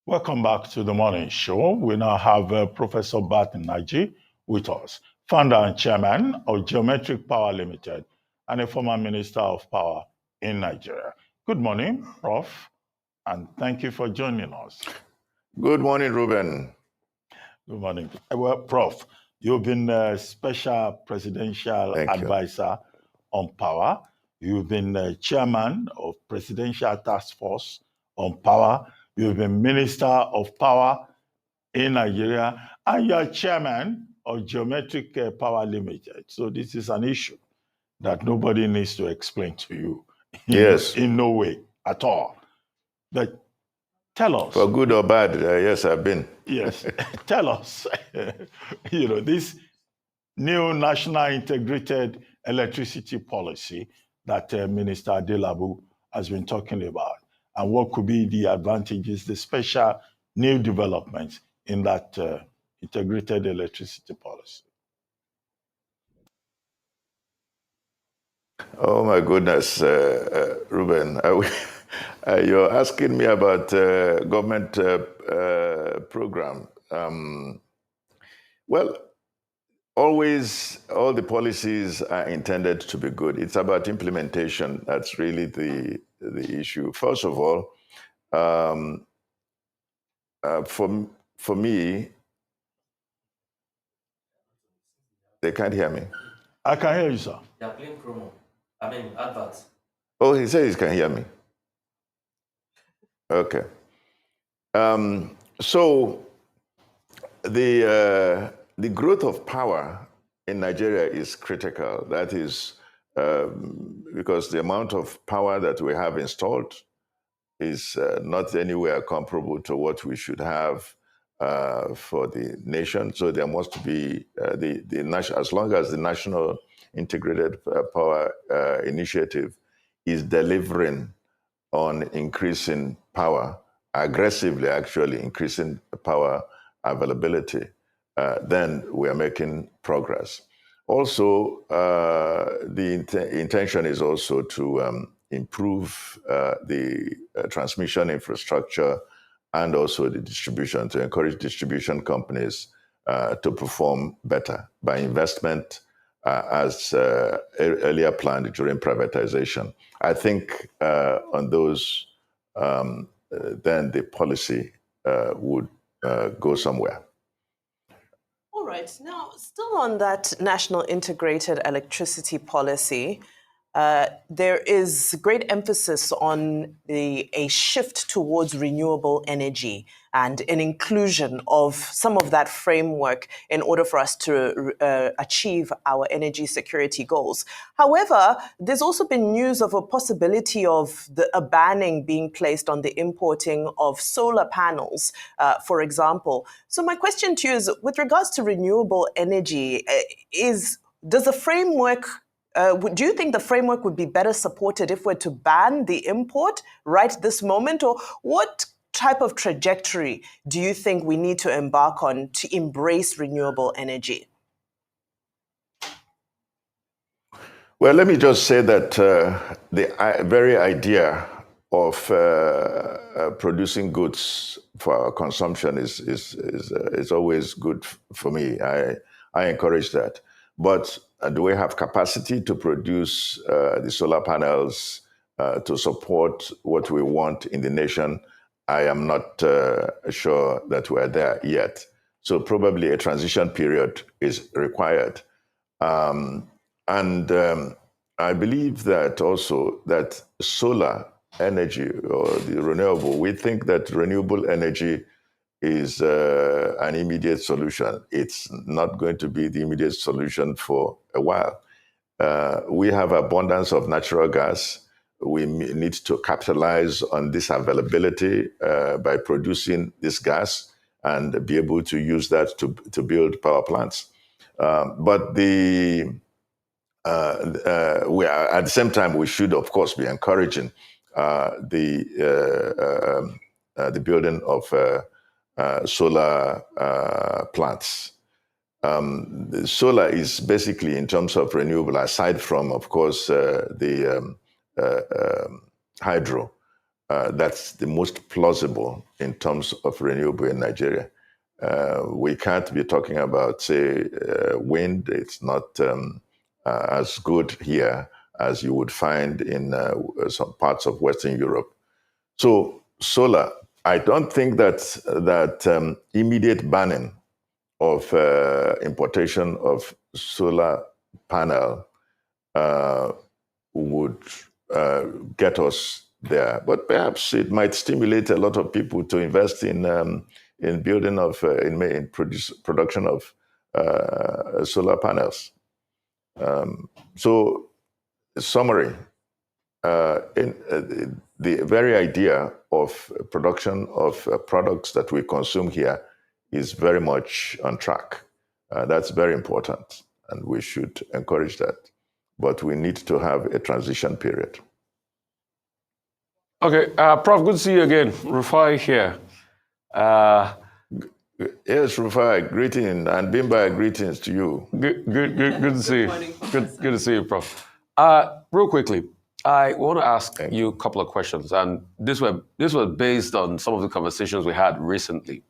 Welcome back to the morning show. We now have Professor Bart Nnaji with us, founder and chairman of Geometric Power Limited and a former Minister of Power in Nigeria. Good morning, Prof, and thank you for joining us. Good morning, Ruben. Good morning. Well, Prof, you've been a special presidential advisor on power. You've been chairman of Presidential Task Force on Power. You've been Minister of Power in Nigeria, and you're chairman of Geometric Power Limited. So this is an issue that nobody needs to explain to you. Yes. In no way at all. But tell us. For good or bad, yes, I've been. Yes. Tell us, this new national integrated electricity policy that Minister Adelabu has been talking about, and what could be the advantages, the special new developments in that integrated electricity policy. Oh my goodness, Ruben, you're asking me about government program. Well, always all the policies are intended to be good. It's about implementation. That's really the issue. First of all, for me, they can't hear me. I can hear you, sir. They're playing promo. Adverts. Oh, he says he can hear me. Okay. So the growth of power in Nigeria is critical. That is because the amount of power that we have installed is not anywhere comparable to what we should have for the nation. So there must be as long as the National Integrated Power Initiative is delivering on increasing power, aggressively actually increasing power availability, then we are making progress. Also, the intention is also to improve the transmission infrastructure and also the distribution, to encourage distribution companies to perform better by investment as earlier planned during privatization. I think on those, then the policy would go somewhere. All right. Now, still on that national integrated electricity policy, there is great emphasis on a shift towards renewable energy and an inclusion of some of that framework in order for us to achieve our energy security goals. However, there's also been news of a possibility of a banning being placed on the importing of solar panels, for example. So my question to you is, with regards to renewable energy, does the framework do you think the framework would be better supported if we're to ban the import right this moment? Or what type of trajectory do you think we need to embark on to embrace renewable energy? Well, let me just say that the very idea of producing goods for our consumption is always good for me. I encourage that. But do we have capacity to produce the solar panels to support what we want in the nation? I am not sure that we're there yet. So probably a transition period is required. I believe that also that solar energy or the renewable, we think that renewable energy is an immediate solution. It's not going to be the immediate solution for a while. We have abundance of natural gas. We need to capitalize on this availability by producing this gas and be able to use that to build power plants. But we are, at the same time, we should, of course, be encouraging the building of solar plants. The solar is basically, in terms of renewable, aside from, of course, the hydro, that's the most plausible in terms of renewable in Nigeria. We can't be talking about, say, wind. It's not as good here as you would find in some parts of Western Europe. So solar, I don't think that immediate banning of importation of solar panel would get us there. But perhaps it might stimulate a lot of people to invest in building of production of solar panels. So, summary: the very idea of production of products that we consume here is very much on track. That's very important, and we should encourage that. But we need to have a transition period. Okay, Prof, good to see you again. Rufai here. Yes, Rufai, greetings, and Bimba, greetings to you. Good to see you. Good to see you, Prof. Real quickly, I want to ask you a couple of questions, and this was based on some of the conversations we had recently.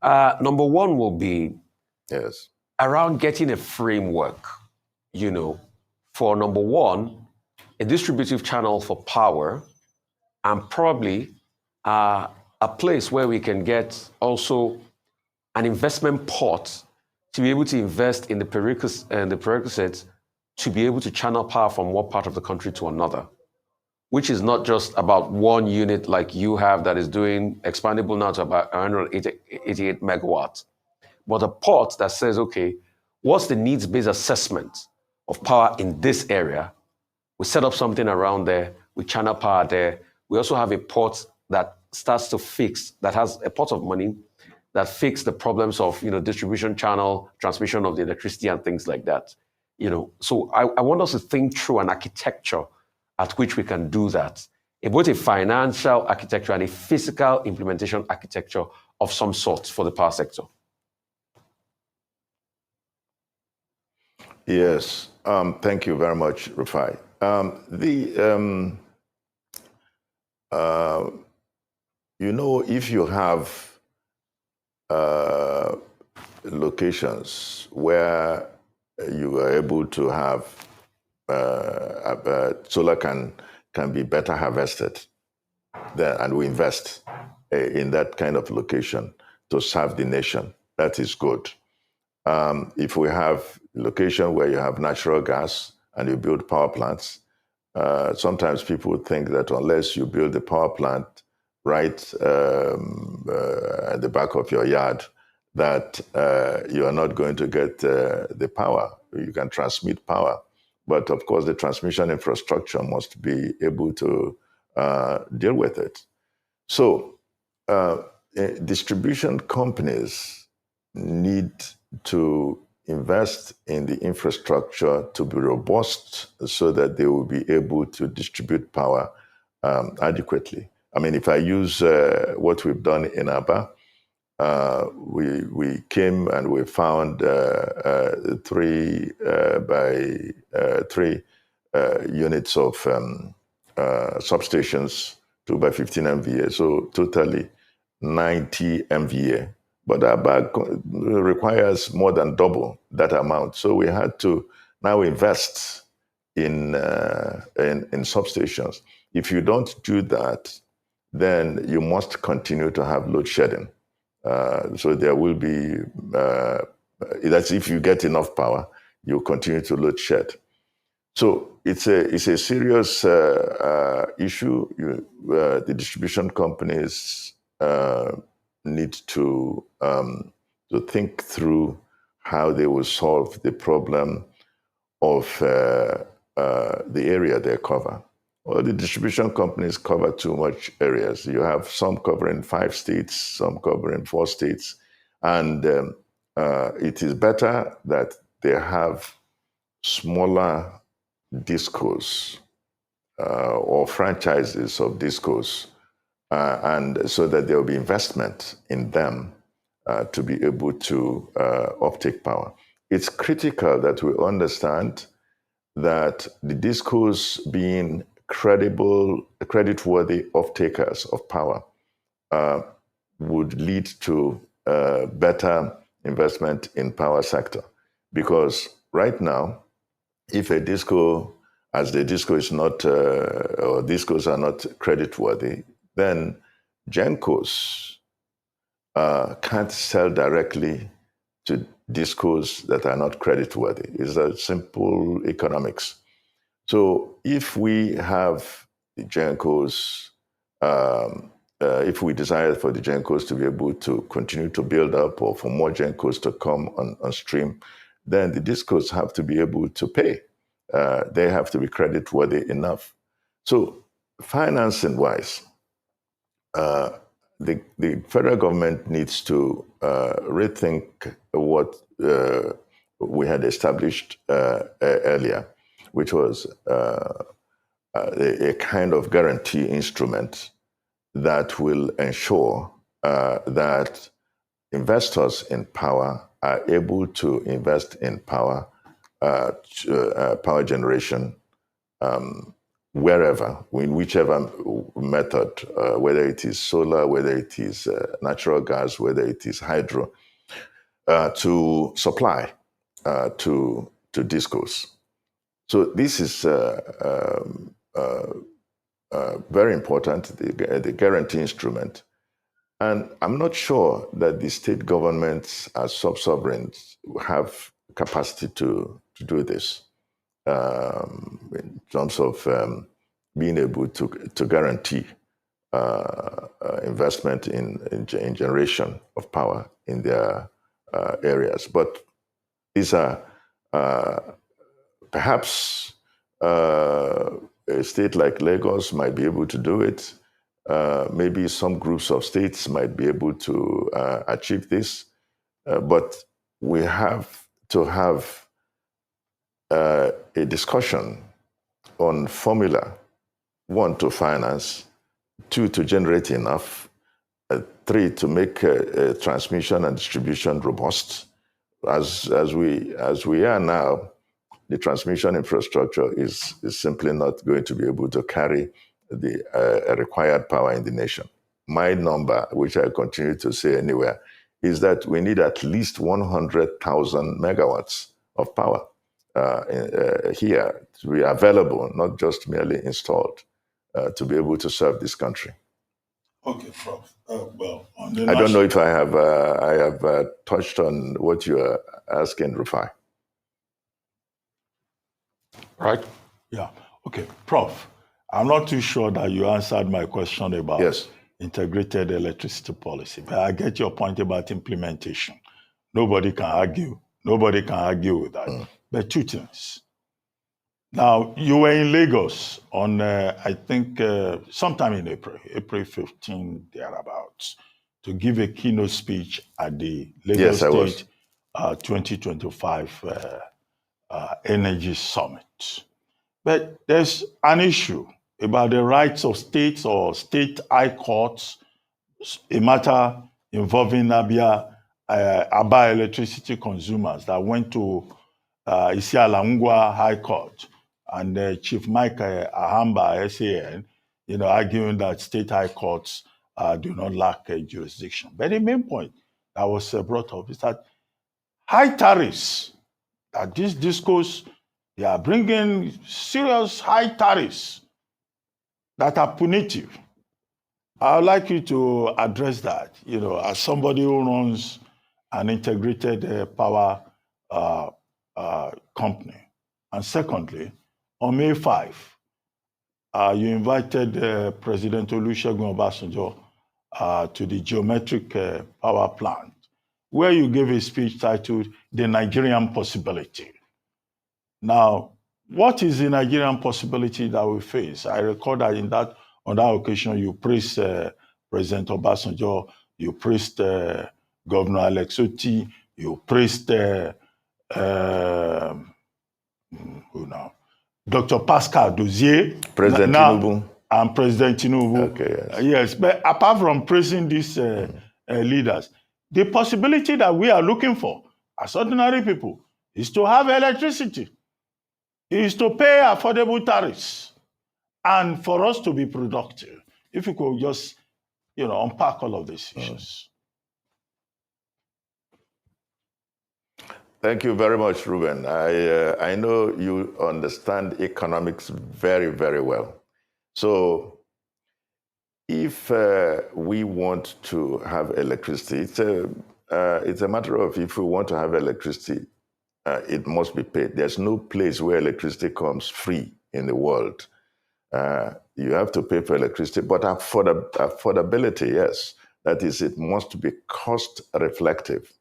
Number one will be around getting a framework, for number one, a distributive channel for power, and probably a place where we can get also an investment pot to be able to invest in the prerequisites to be able to channel power from one part of the country to another, which is not just about one unit like you have that is doing expandable now to about 188 megawatts, but a pot that says, okay, what's the needs-based assessment of power in this area? We set up something around there, we channel power there. We also have a pot that starts to fix, that has a pot of money that fix the problems of distribution channel, transmission of the electricity and things like that. So I want us to think through an architecture at which we can do that, both a financial architecture and a physical implementation architecture of some sort for the power sector. Yes, thank you very much, Rufai. If you have locations where you are able to have solar can be better harvested, and we invest in that kind of location to serve the nation, that is good. If we have location where you have natural gas and you build power plants, sometimes people think that unless you build a power plant right at the back of your yard, that you are not going to get the power. You can transmit power. But of course, the transmission infrastructure must be able to deal with it. So distribution companies need to invest in the infrastructure to be robust so that they will be able to distribute power adequately. I mean, if I use what we've done in Aba, we came and we found 3 by 3 units of substations, 2 by 15 MVA, so totally 90 MVA. But our bag requires more than double that amount. So we had to now invest in substations. If you don't do that, then you must continue to have load shedding. So there will be, that's if you get enough power, you continue to load shed. So it's a serious issue. The distribution companies need to think through how they will solve the problem of the area they cover. Well, the distribution companies cover too much areas. You have some covering 5 states, some covering 4 states, and it is better that they have smaller discos or franchises of discos, and so that there will be investment in them to be able to uptake power. It's critical that we understand that the discos being creditworthy off-takers of power would lead to better investment in power sector. Because right now, if a disco, as the disco is not, or discos are not creditworthy, then gencos can't sell directly to discos that are not creditworthy. It's a simple economics. So if we have the gencos, if we desire for the gencos to be able to continue to build up, or for more gencos to come on stream, then the discos have to be able to pay. They have to be creditworthy enough. So financing-wise, the federal government needs to rethink what we had established earlier, which was a kind of guarantee instrument that will ensure that investors in power are able to invest in power, power generation, wherever, in whichever method, whether it is solar, whether it is natural gas, whether it is hydro, to supply to discos. So this is very important, the guarantee instrument. And I'm not sure that the state governments as sub-sovereigns have capacity to do this in terms of being able to guarantee investment in generation of power in their areas. But these are perhaps a state like Lagos might be able to do it. Maybe some groups of states might be able to achieve this. But we have to have a discussion on formula, 1, to finance, 2, to generate enough, 3, to make transmission and distribution robust. As we are now, the transmission infrastructure is simply not going to be able to carry the required power in the nation. My number, which I continue to say anywhere, is that we need at least 100,000 megawatts of power here to be available, not just merely installed, to be able to serve this country. Okay, Prof. Well, I don't know if I have touched on what you are asking, Rufai. Right? Yeah. Okay, Prof. I'm not too sure that you answered my question about integrated electricity policy, but I get your point about implementation. Nobody can argue with that. But 2 things. Now, you were in Lagos on, I think, sometime in April 15, thereabouts, to give a keynote speech at the Lagos State 2025 Energy Summit. But there's an issue about the rights of states or state high courts, a matter involving Aba electricity consumers that went to Isiala Ngwa High Court, and Chief Mike Ahamba, SAN, arguing that state high courts do not lack jurisdiction. But the main point that was brought up is that high tariffs, that these discos, they are bringing serious high tariffs that are punitive. I would like you to address that, as somebody who runs an integrated power company. And secondly, on May 5, you invited President Olusegun Obasanjo to the geometric power plant, where you gave a speech titled The Nigerian Possibility. Now, what is the Nigerian possibility that we face? I recall that on that occasion, you praised President Obasanjo, you praised Governor Alex Otti, you praised who now? Dr. Pascal Dozier. President Tinubu. And President Tinubu. Okay, yes, but apart from praising these leaders, the possibility that we are looking for as ordinary people is to have electricity, is to pay affordable tariffs. And for us to be productive, if we could just, unpack all of these issues. Thank you very much, Ruben. I know you understand economics very, very well. So if we want to have electricity, it's a matter of if we want to have electricity, it must be paid. There's no place where electricity comes free in the world. You have to pay for electricity, but affordability, yes. That is, it must be cost reflective.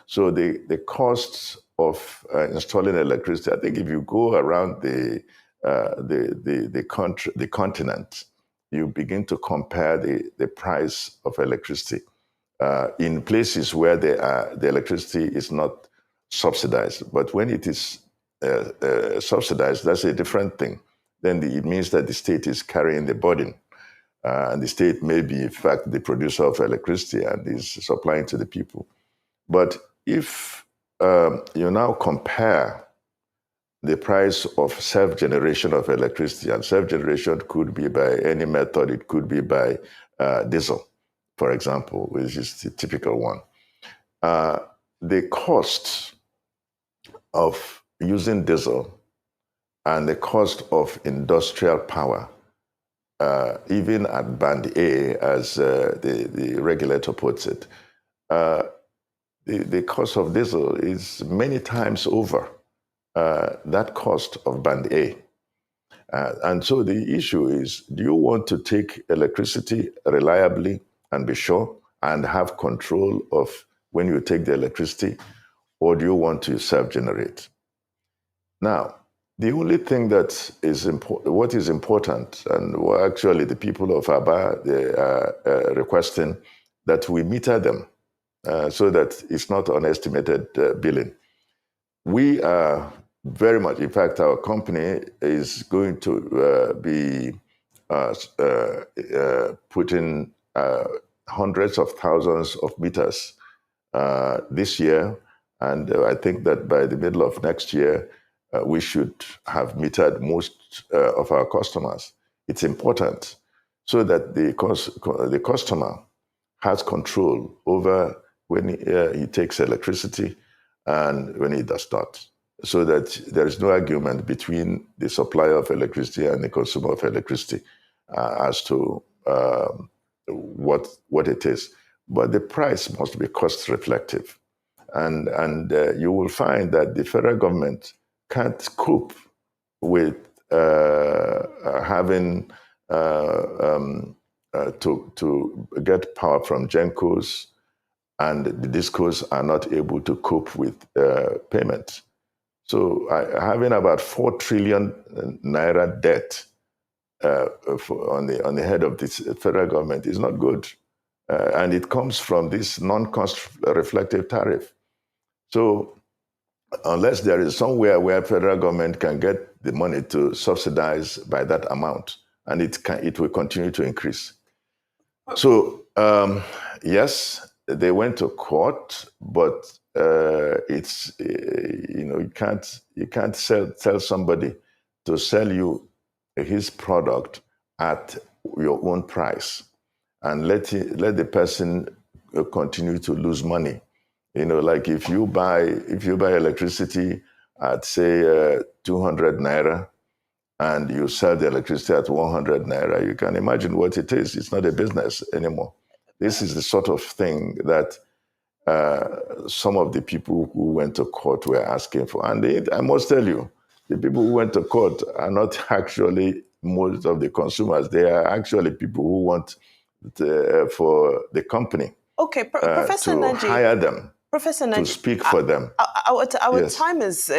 So the costs of installing electricity, I think if you go around the continent, you begin to compare the price of electricity in places where the electricity is not subsidized. But when it is subsidized, that's a different thing. Then it means that the state is carrying the burden. And the state may be, in fact, the producer of electricity and is supplying to the people. But if you now compare the price of self-generation of electricity, and self-generation could be by any method, it could be by diesel, for example, which is the typical one. The cost of using diesel and the cost of industrial power, even at band A, as the regulator puts it, the cost of diesel is many times over that cost of band A. And so the issue is, do you want to take electricity reliably and be sure and have control of when you take the electricity, or do you want to self-generate? Now, the only thing that is important, what is important, and actually the people of Aba, they are requesting that we meter them so that it's not unestimated billing. We are very much, in fact, our company is going to be putting hundreds of thousands of meters this year. And I think that by the middle of next year, we should have metered most of our customers. It's important so that the customer has control over when he takes electricity and when he does not, so that there is no argument between the supplier of electricity and the consumer of electricity as to what it is. But the price must be cost reflective. And you will find that the federal government can't cope with having to get power from GENCOs, and the DISCOs are not able to cope with payments. So having about 4 trillion naira debt on the head of this federal government is not good. And it comes from this non-cost reflective tariff. So unless there is somewhere where federal government can get the money to subsidize by that amount, and it will continue to increase. So yes, they went to court, but it's you can't tell somebody to sell you his product at your own price and let the person continue to lose money. Like if you buy electricity at say 200 naira and you sell the electricity at 100 naira, you can imagine what it is. It's not a business anymore. This is the sort of thing that some of the people who went to court were asking for. And I must tell you, the people who went to court are not actually most of the consumers. They are actually people who want for the company Professor to Nnaji, hire them, Professor Nnaji, to speak for them. Our Yes. time is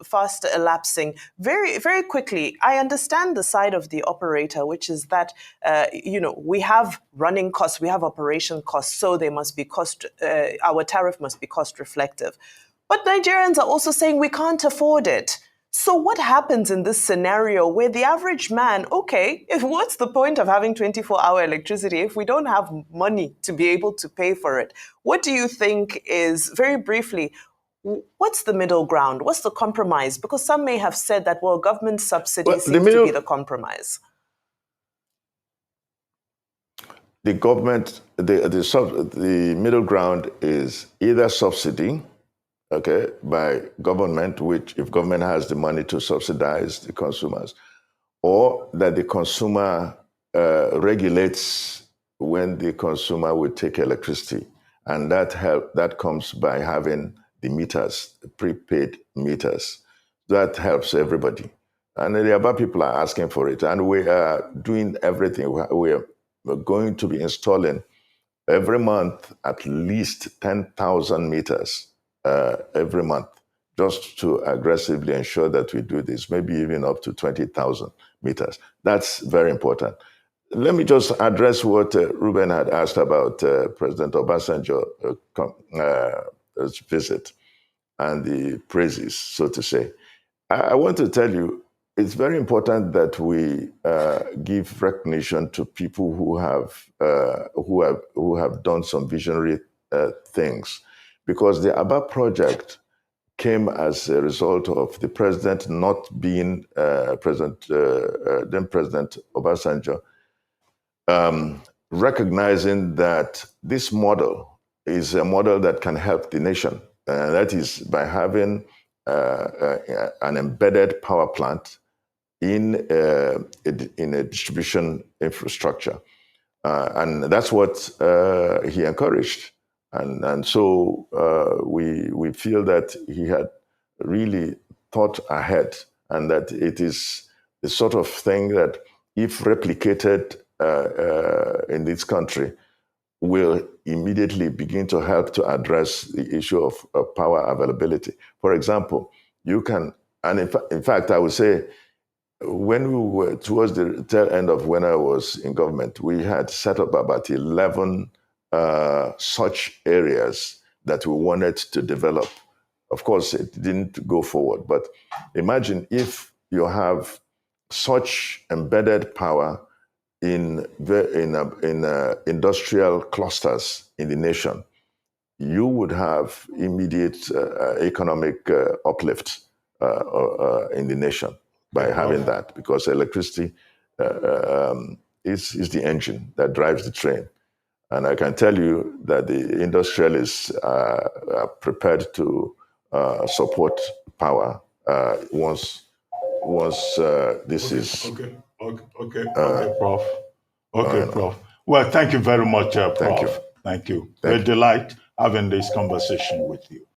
fast elapsing. Very, very quickly, I understand the side of the operator, which is that, we have running costs, we have operation costs, so they must be our tariff must be cost reflective. But Nigerians are also saying we can't afford it. So what happens in this scenario where the average man, what's the point of having 24-hour electricity if we don't have money to be able to pay for it? What do you think is, very briefly, What's the middle ground? What's the compromise? Because some may have said that, well, government subsidy Well, seems to be the compromise. The government, the middle ground is either subsidy, okay, by government, which if government has the money to subsidize the consumers, or that the consumer regulates when the consumer will take electricity. And that comes by having the meters, the prepaid meters. That helps everybody. And the other people are asking for it. And we are doing everything. We're going to be installing every month at least 10,000 meters every month, just to aggressively ensure that we do this, maybe even up to 20,000 meters. That's very important. Let me just address what Ruben had asked about President Obasanjo's visit and the praises, so to say. I want to tell you, it's very important that we give recognition to people who have done some visionary things, because the ABBA project came as a result of the president not being then President Obasanjo, recognizing that this model is a model that can help the nation. That is by having an embedded power plant in a distribution infrastructure. And that's what he encouraged. And so we feel that he had really thought ahead, and that it is the sort of thing that, if replicated in this country, will immediately begin to help to address the issue of power availability. For example, you can, and in fact, I would say, when we were towards the tail end of when I was in government, we had set up about 11 such areas that we wanted to develop. Of course, it didn't go forward, but imagine if you have such embedded power in industrial clusters in the nation, you would have immediate economic uplift in the nation by having that, because electricity is the engine that drives the train. And I can tell you that the industrialists are prepared to support power once this is... Okay, Prof. Okay, Prof. Well, thank you very much, Prof. Thank you. Thank you. We're a delight having this conversation with you.